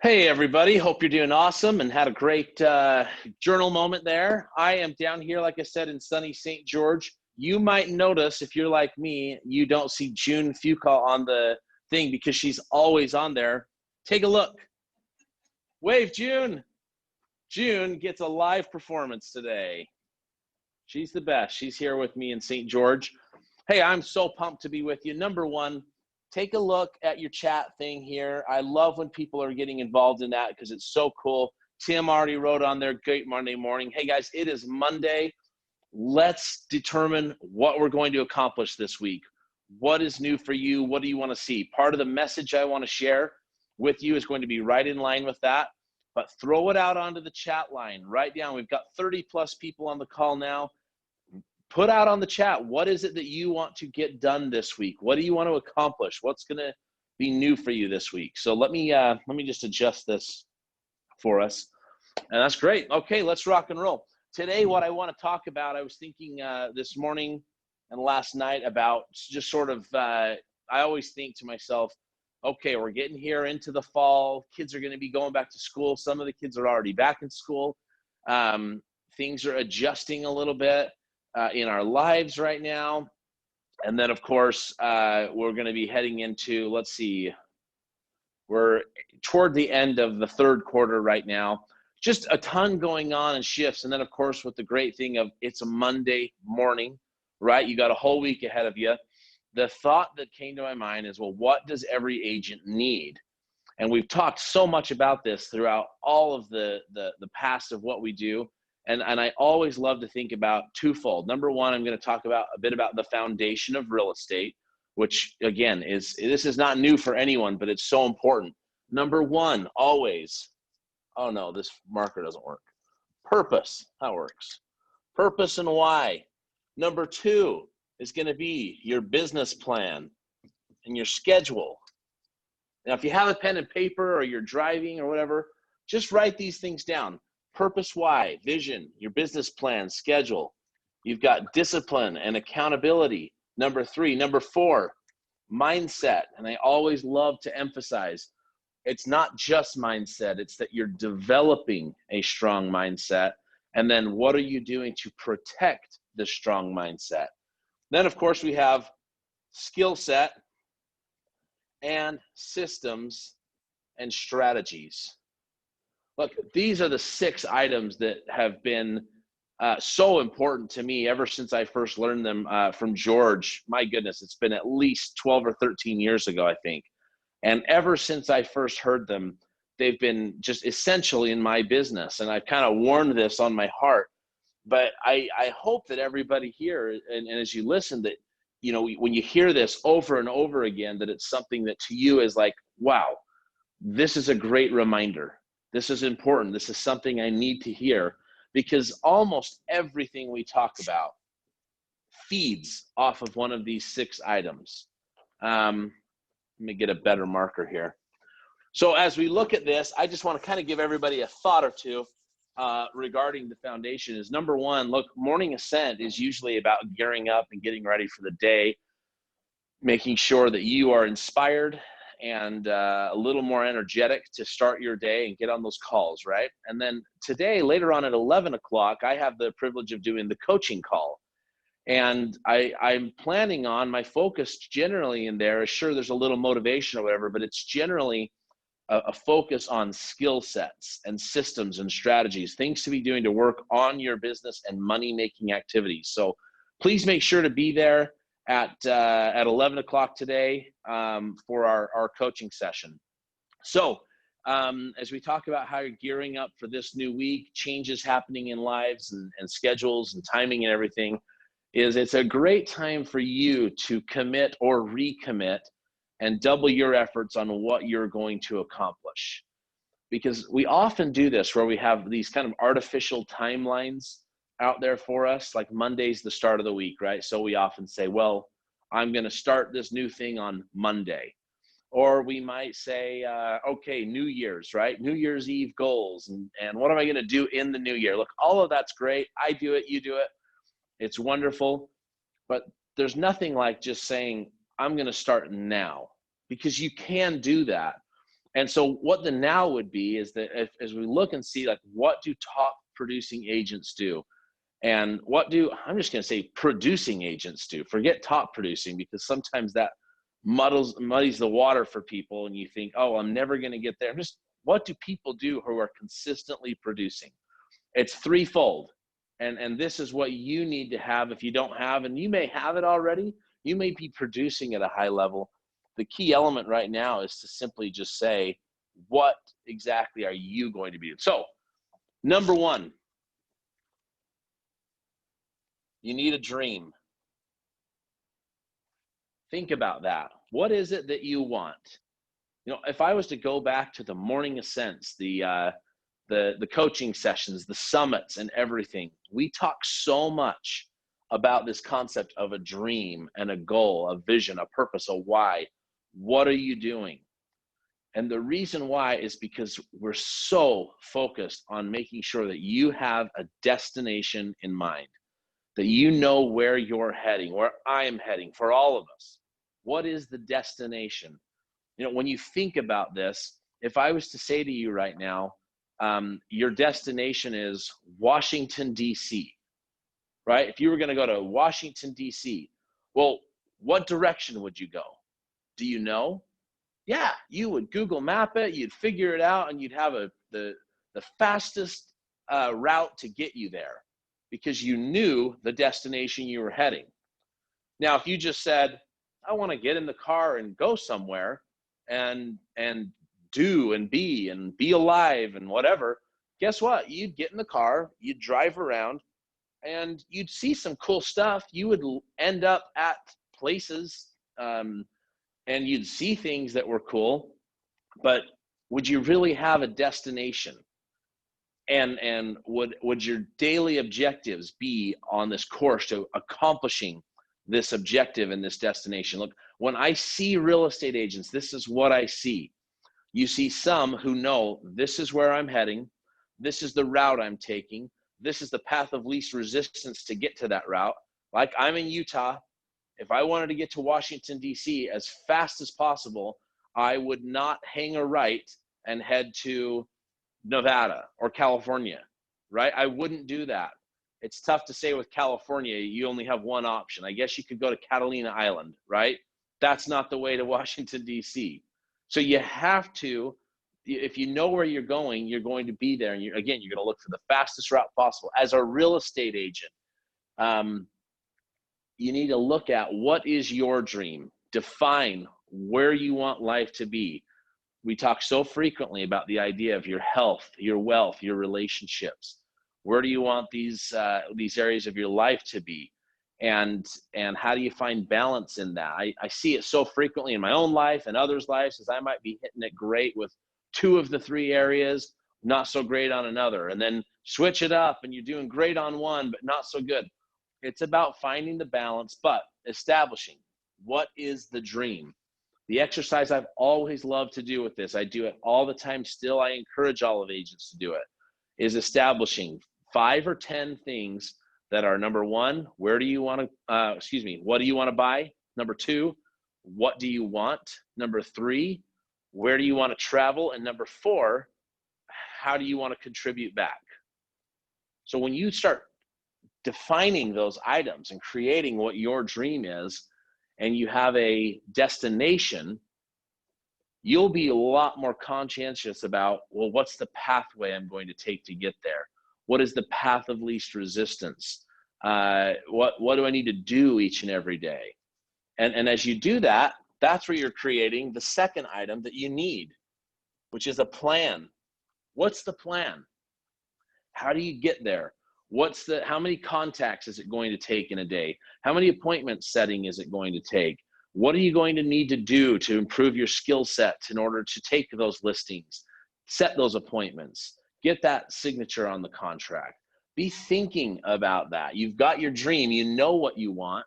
Hey everybody, hope you're doing awesome and had a great journal moment there. I am down here, like I said, in sunny St. George. You might notice, if you're like me, you don't see June Fuqua on the thing because she's always on there. Take a look. Wave, June. June gets a live performance today. She's the best. She's here with me in St. George. Hey, I'm so pumped to be with you. Number one, take a look at your chat thing here. I love when people are getting involved in that because it's so cool. Tim already wrote on there, great Monday morning. Hey guys, it is Monday. Let's determine what we're going to accomplish this week. What is new for you? What do you want to see? Part of the message I want to share with you is going to be right in line with that, but throw it out onto the chat line. Write down, we've got 30 plus people on the call now. Put out on the chat, what is it that you want to get done this week? What do you want to accomplish? What's going to be new for you this week? So let me just adjust this for us. And that's great. Okay, let's rock and roll. Today, what I want to talk about, I was thinking this morning and last night about just sort of, I always think to myself, okay, we're getting here into the fall. Kids are going to be going back to school. Some of the kids are already back in school. Things are adjusting a little bit in our lives right now. And then, of course, we're going to be heading into, let's see, we're toward the end of the third quarter right now. Just a ton going on and shifts. And then, of course, with the great thing of it's a Monday morning, right? You got a whole week ahead of you. The thought that came to my mind is, well, what does every agent need? And we've talked so much about this throughout all of the past of what we do. And I always love to think about twofold. Number one, I'm going to talk about a bit about the foundation of real estate, which again this is not new for anyone, but it's so important. Number one, always, oh no, this marker doesn't work. Purpose, that works. Purpose and why. Number two is going to be your business plan and your schedule. Now, if you have a pen and paper or you're driving or whatever, just write these things down. Purpose, why, vision, your business plan, schedule. You've got discipline and accountability. Number three. Number four, mindset. And I always love to emphasize, it's not just mindset, it's that you're developing a strong mindset. And then what are you doing to protect the strong mindset? Then, of course, we have skill set and systems and strategies. Look, these are the 6 items that have been so important to me ever since I first learned them from George. My goodness, it's been at least 12 or 13 years ago, I think. And ever since I first heard them, they've been just essentially in my business. And I've kind of worn this on my heart. But I hope that everybody here, and as you listen, that, you know, when you hear this over and over again, that it's something that to you is like, wow, this is a great reminder. This is important. This is something I need to hear, because almost everything we talk about feeds off of one of these 6 items. Let me get a better marker here. So as we look at this, I just want to kind of give everybody a thought or two regarding the foundation. Is number one, look, morning ascent is usually about gearing up and getting ready for the day, making sure that you are inspired and a little more energetic to start your day and get on those calls, right? And then today, later on at 11 o'clock, I have the privilege of doing the coaching call. And I'm planning on, my focus generally in there is, sure, there's a little motivation or whatever, but it's generally a focus on skill sets and systems and strategies, things to be doing to work on your business and money-making activities. So please make sure to be there at 11 o'clock today for our coaching session. So as we talk about how you're gearing up for this new week, changes happening in lives and schedules and timing and everything, it's a great time for you to commit or recommit and double your efforts on what you're going to accomplish. Because we often do this where we have these kind of artificial timelines out there for us, like Monday's the start of the week, right? So we often say, well, I'm going to start this new thing on Monday. Or we might say, okay, New Year's, right? New Year's Eve goals. And what am I going to do in the new year? Look, all of that's great. I do it, you do it. It's wonderful. But there's nothing like just saying, I'm going to start now, because you can do that. And so what the now would be is that as we look and see, like, what do top producing agents do? And what do, I'm just going to say, producing agents do? Forget top producing, because sometimes that muddies the water for people, and you think, oh, I'm never going to get there. Just what do people do who are consistently producing? It's threefold. And this is what you need to have if you don't have, and you may have it already, you may be producing at a high level. The key element right now is to simply just say, what exactly are you going to be? So, number one, you need a dream. Think about that. What is it that you want? You know, if I was to go back to the morning ascents, the coaching sessions, the summits, and everything, we talk so much about this concept of a dream and a goal, a vision, a purpose, a why. What are you doing? And the reason why is because we're so focused on making sure that you have a destination in mind, that you know where you're heading, where I'm heading, for all of us. What is the destination? You know, when you think about this, if I was to say to you right now, your destination is Washington, D.C., right? If you were going to go to Washington, D.C., well, what direction would you go? Do you know? Yeah, you would Google map it, you'd figure it out, and you'd have the fastest route to get you there, because you knew the destination you were heading. Now, if you just said, I want to get in the car and go somewhere and do and be alive and whatever, guess what? You'd get in the car, you'd drive around, and you'd see some cool stuff. You would end up at places, and you'd see things that were cool, but would you really have a destination? And would your daily objectives be on this course to accomplishing this objective and this destination? Look, when I see real estate agents, this is what I see. You see some who know, this is where I'm heading, this is the route I'm taking, this is the path of least resistance to get to that route. Like, I'm in Utah. If I wanted to get to Washington, D.C. as fast as possible, I would not hang a right and head to Nevada or California, right? I wouldn't do that. It's tough to say with California, you only have one option. I guess you could go to Catalina Island, right? That's not the way to Washington, D.C. So you have to, if you know where you're going to be there. And you're going to look for the fastest route possible. As a real estate agent, you need to look at, what is your dream? Define where you want life to be. We talk so frequently about the idea of your health, your wealth, your relationships. Where do you want these areas of your life to be? And how do you find balance in that? I see it so frequently in my own life and others' lives, as I might be hitting it great with 2 of the 3 areas, not so great on another, and then switch it up and you're doing great on one, but not so good. It's about finding the balance, but establishing, what is the dream? The exercise I've always loved to do with this, I do it all the time still, I encourage all of agents to do it, is establishing 5 or 10 things that are, number 1, where do you want to, what do you want to buy? Number 2, what do you want? Number 3, where do you want to travel? And number 4, how do you want to contribute back? So when you start defining those items and creating what your dream is, and you have a destination, you'll be a lot more conscientious about, well, what's the pathway I'm going to take to get there? What is the path of least resistance? What do I need to do each and every day? And as you do that, that's where you're creating the second item that you need, which is a plan. What's the plan? How do you get there? How many contacts is it going to take in a day? How many appointment setting is it going to take? What are you going to need to do to improve your skill set in order to take those listings, set those appointments, get that signature on the contract? Be thinking about that. You've got your dream, you know what you want.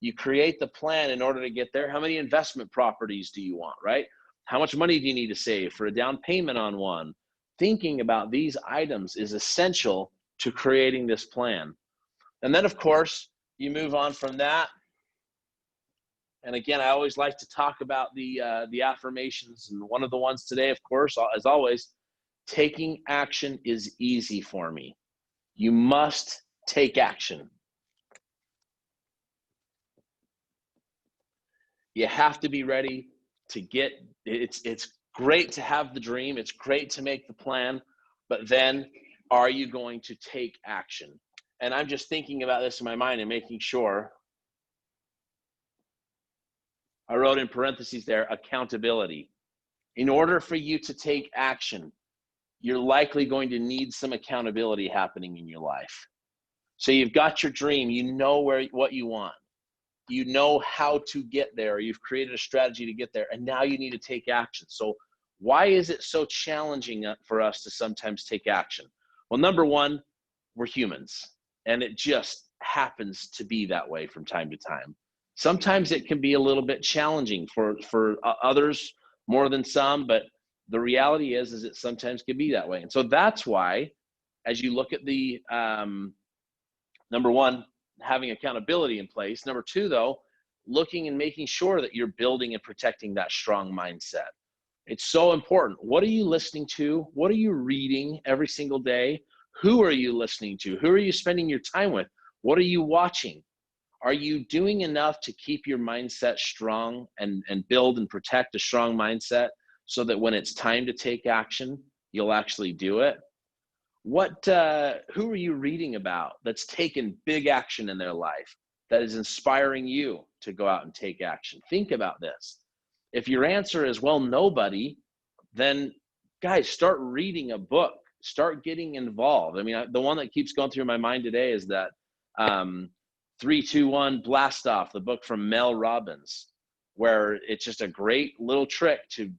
You create the plan in order to get there. How many investment properties do you want, right? How much money do you need to save for a down payment on one? Thinking about these items is essential to creating this plan. And then, of course, you move on from that And again, I always like to talk about the affirmations, and one of the ones today, of course, as always, taking action is easy for me. You must take action. You have to be ready to get, it's great to have the dream, it's great to make the plan, but then are you going to take action? And I'm just thinking about this in my mind and making sure. I wrote in parentheses there, accountability. In order for you to take action, you're likely going to need some accountability happening in your life. So you've got your dream, you know what you want, you know how to get there, you've created a strategy to get there, and now you need to take action. So why is it so challenging for us to sometimes take action? Well, number one, we're humans, and it just happens to be that way from time to time. Sometimes it can be a little bit challenging for others more than some, but the reality is it sometimes can be that way. And so that's why, as you look at the number one, having accountability in place. Number two, though, looking and making sure that you're building and protecting that strong mindset. It's so important. What are you listening to? What are you reading every single day? Who are you listening to? Who are you spending your time with? What are you watching? Are you doing enough to keep your mindset strong and build and protect a strong mindset so that when it's time to take action, you'll actually do it? Who are you reading about that's taken big action in their life that is inspiring you to go out and take action? Think about this. If your answer is, well, nobody, then guys, start reading a book, start getting involved. I mean, the one that keeps going through my mind today is that 3-2-1 Blast Off, the book from Mel Robbins, where it's just a great little trick to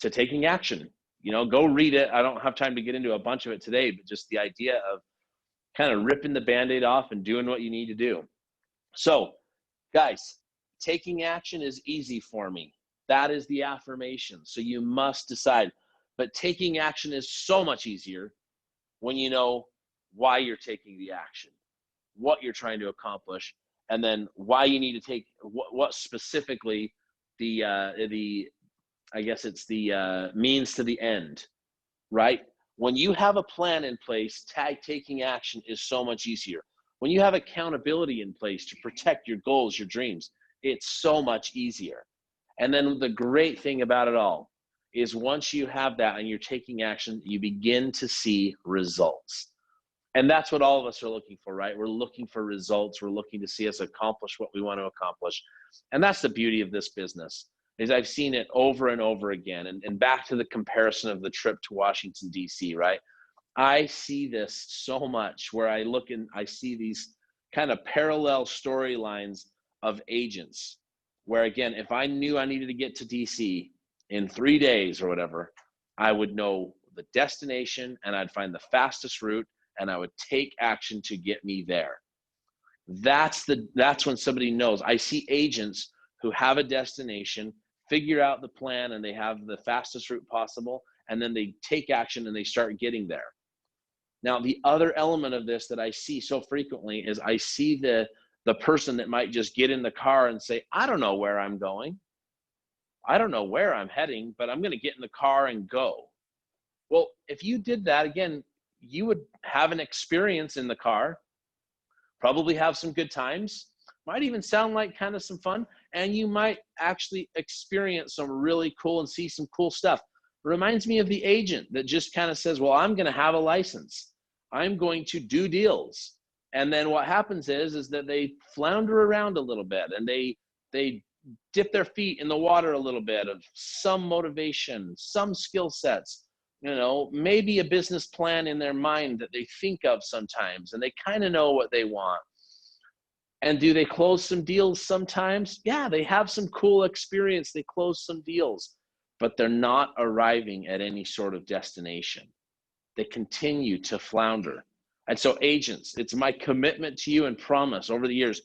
taking action. You know, go read it. I don't have time to get into a bunch of it today, but just the idea of kind of ripping the Band-Aid off and doing what you need to do. So, guys, taking action is easy for me. That is the affirmation. So you must decide. But taking action is so much easier when you know why you're taking the action, what you're trying to accomplish, and then why you need to take what specifically the I guess it's the means to the end, right? When you have a plan in place, taking action is so much easier. When you have accountability in place to protect your goals, your dreams, it's so much easier. And then the great thing about it all is once you have that and you're taking action, you begin to see results. And that's what all of us are looking for, right? We're looking for results. We're looking to see us accomplish what we want to accomplish. And that's the beauty of this business, is I've seen it over and over again. And back to the comparison of the trip to Washington, D.C., right? I see this so much where I look and I see these kind of parallel storylines of agents where, again, if I knew I needed to get to DC in 3 days or whatever, I would know the destination and I'd find the fastest route and I would take action to get me there. That's when somebody knows. I see agents who have a destination, figure out the plan, and they have the fastest route possible, and then they take action and they start getting there. Now, the other element of this that I see so frequently is I see the person that might just get in the car and say, I don't know where I'm going. I don't know where I'm heading, but I'm going to get in the car and go. Well, if you did that, again, you would have an experience in the car, probably have some good times, might even sound like kind of some fun, and you might actually experience some really cool and see some cool stuff. It reminds me of the agent that just kind of says, well, I'm going to have a license. I'm going to do deals. And then what happens is that they flounder around a little bit and they dip their feet in the water a little bit of some motivation, some skill sets, you know, maybe a business plan in their mind that they think of sometimes, and they kind of know what they want. And do they close some deals sometimes? Yeah, they have some cool experience. They close some deals, but they're not arriving at any sort of destination. They continue to flounder. And so agents, it's my commitment to you and promise over the years,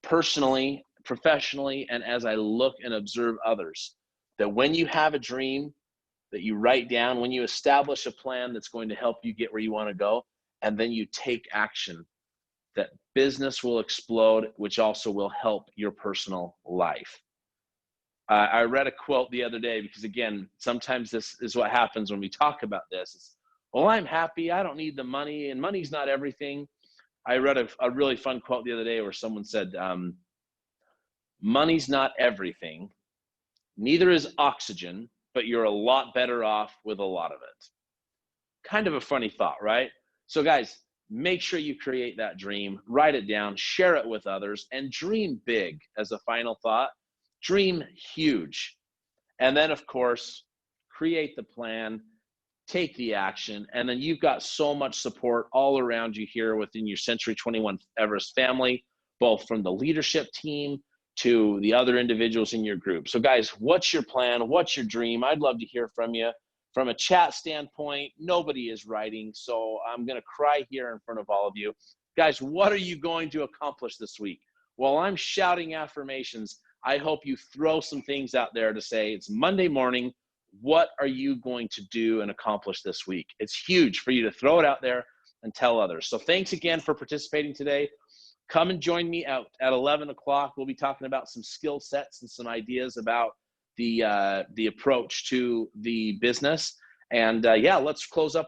personally, professionally, and as I look and observe others, that when you have a dream that you write down, when you establish a plan that's going to help you get where you want to go, and then you take action, that business will explode, which also will help your personal life. I read a quote the other day because, again, sometimes this is what happens when we talk about this. It's, well, I'm happy. I don't need the money, and money's not everything. I read a really fun quote the other day where someone said, money's not everything. Neither is oxygen, but you're a lot better off with a lot of it. Kind of a funny thought, right? So guys, make sure you create that dream, write it down, share it with others, and dream big as a final thought. Dream huge. And then, of course, create the plan, take the action, and then you've got so much support all around you here within your Century 21 Everest family, both from the leadership team to the other individuals in your group. So guys, what's your plan? What's your dream? I'd love to hear from you. From a chat standpoint, nobody is writing, so I'm going to cry here in front of all of you. Guys, what are you going to accomplish this week? While I'm shouting affirmations, I hope you throw some things out there to say, it's Monday morning. What are you going to do and accomplish this week? It's huge for you to throw it out there and tell others. So thanks again for participating today. Come and join me out at 11 o'clock. We'll be talking about some skill sets and some ideas about the approach to the business. And yeah, let's close up